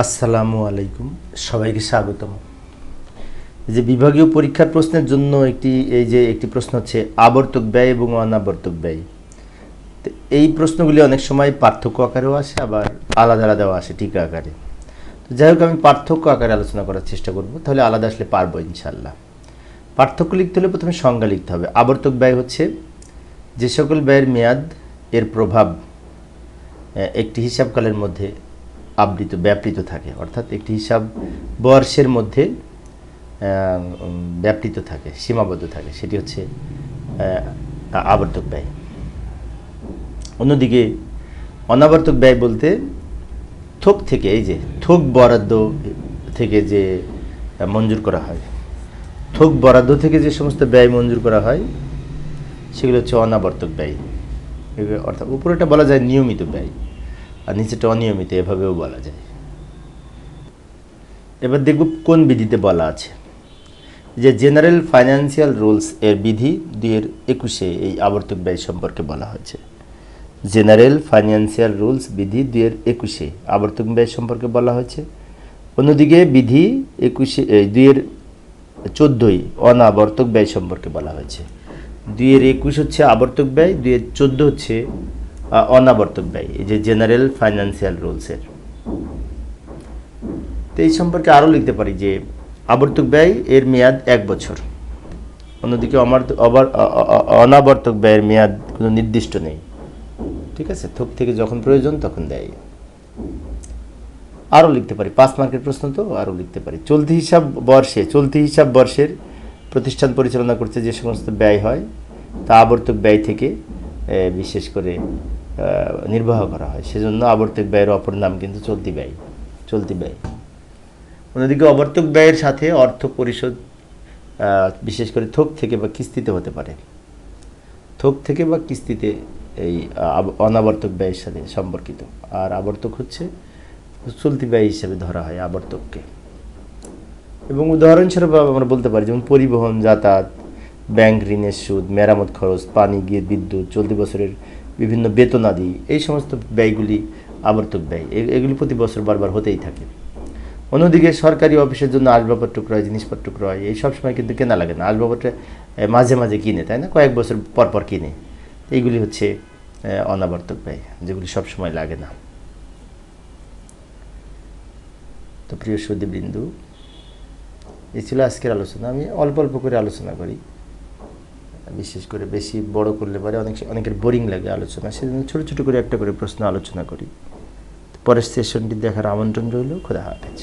আসসালামু আলাইকুম, সবাইকে স্বাগতম। যে বিভাগীয় পরীক্ষার প্রশ্নের জন্য একটি প্রশ্ন হচ্ছে আবর্তক ব্যয় এবং অনাবর্তক ব্যয়। তো এই প্রশ্নগুলি অনেক সময় পার্থক্য আকারেও আসে, আবার আলাদা আলাদাও আসে টিকা আকারে। তো যাই হোক, আমি পার্থক্য আকারে আলোচনা করার চেষ্টা করব, তাহলে আলাদা আসলে পারবো ইনশাল্লাহ। পার্থক্য লিখতে হলে প্রথমে সংজ্ঞা লিখতে হবে। আবর্তক ব্যয় হচ্ছে যে সকল ব্যয়ের মেয়াদ এর প্রভাব একটি হিসাবকালের মধ্যে ব্যাপৃত থাকে, অর্থাৎ একটি হিসাব বর্ষের মধ্যে ব্যাপৃত থাকে, সীমাবদ্ধ থাকে, সেটি হচ্ছে আবর্তক ব্যয়। অন্যদিকে অনাবর্তক ব্যয় বলতে থোক থেকে, এই যে থোক বরাদ্দ থেকে যে মঞ্জুর করা হয়, থোক বরাদ্দ থেকে যে সমস্ত ব্যয় মঞ্জুর করা হয় সেগুলো হচ্ছে অনাবর্তক ব্যয়। অর্থাৎ উপরেটা বলা যায় নিয়মিত ব্যয়, আর নিচেটা অনিয়মিত, এভাবেও বলা যায়। এবার দেখব কোন বিধিতে বলা আছে। যে জেনারেল ফাইন্যান্সিয়াল রুলস এর বিধি 2021 এই আবর্তক ব্যয় সম্পর্কে বলা হয়েছে। জেনারেল ফাইন্যান্সিয়াল রুলস বিধি 2021 আবর্তক ব্যয় সম্পর্কে বলা হয়েছে। অন্যদিকে বিধি 2014 অনাবর্তক ব্যয় সম্পর্কে বলা হয়েছে। 2021 হচ্ছে আবর্তক ব্যয়, 2014 হচ্ছে অনাবর্তক ব্যয়, এই যে জেনারেল ফাইন্যান্সিয়াল রুলসের। তো এই সম্পর্কে আরও লিখতে পারি যে আবর্তক ব্যয় এর মেয়াদ 1 বছর। অন্যদিকে অনাবর্তক ব্যয়ের মেয়াদ কোনো নির্দিষ্ট নেই, ঠিক আছে, থোক থেকে যখন প্রয়োজন তখন দেয়। আরও লিখতে পারি, 5 মার্কের প্রশ্ন তো, আরও লিখতে পারি চলতি হিসাব বর্ষের প্রতিষ্ঠান পরিচালনা করতে যে সমস্ত ব্যয় হয় তা আবর্তক ব্যয় থেকে বিশেষ করে নির্বাহ করা হয়, সেজন্য আবর্তক ব্যয়ের অপর নাম কিন্তু চলতি ব্যয়। অন্যদিকে অবর্তক ব্যয়ের সাথে অর্থ পরিশোধ বিশেষ করে থোক থেকে বা কিস্তিতে হতে পারে। থোক থেকে বা কিস্তিতে এই অনাবর্তক ব্যয়ের সাথে সম্পর্কিত, আর আবর্তক হচ্ছে চলতি ব্যয় হিসেবে ধরা হয় আবর্তককে। এবং উদাহরণস্বরূপ আমরা বলতে পারি যেমন পরিবহন, যাতায়াত, ব্যাংক ঋণের সুদ, মেরামত খরচ, পানি, বিদ্যুৎ, চলতি বছরের বিভিন্ন বেতনাদি, এই সমস্ত ব্যয়গুলি আবর্তক ব্যয়। এগুলি প্রতি বছর বারবার হতেই থাকে। অন্যদিকে সরকারি অফিসের জন্য আসবাবপত্র ক্রয়, জিনিসপত্র ক্রয়, এই সব সময় কিন্তু কেনা লাগে না। আসবাবপত্র মাঝে মাঝে কিনে, তাই না, কয়েক বছর পর কিনে। এইগুলি হচ্ছে অনাবর্তক ব্যয়, যেগুলি সব সময় লাগে না। তো প্রিয় সুধীবৃন্দু, এই ছিল আজকের আলোচনা। আমি অল্প অল্প করে আলোচনা করি, বিশেষ করে বেশি বড় করলে পরে অনেকের বোরিং লাগে আলোচনা, সেজন্য ছোট ছোট করে একটা করে প্রশ্ন আলোচনা করি। পরের সেশনটি দেখার আমন্ত্রণ রইল। খোদা হাফেজ।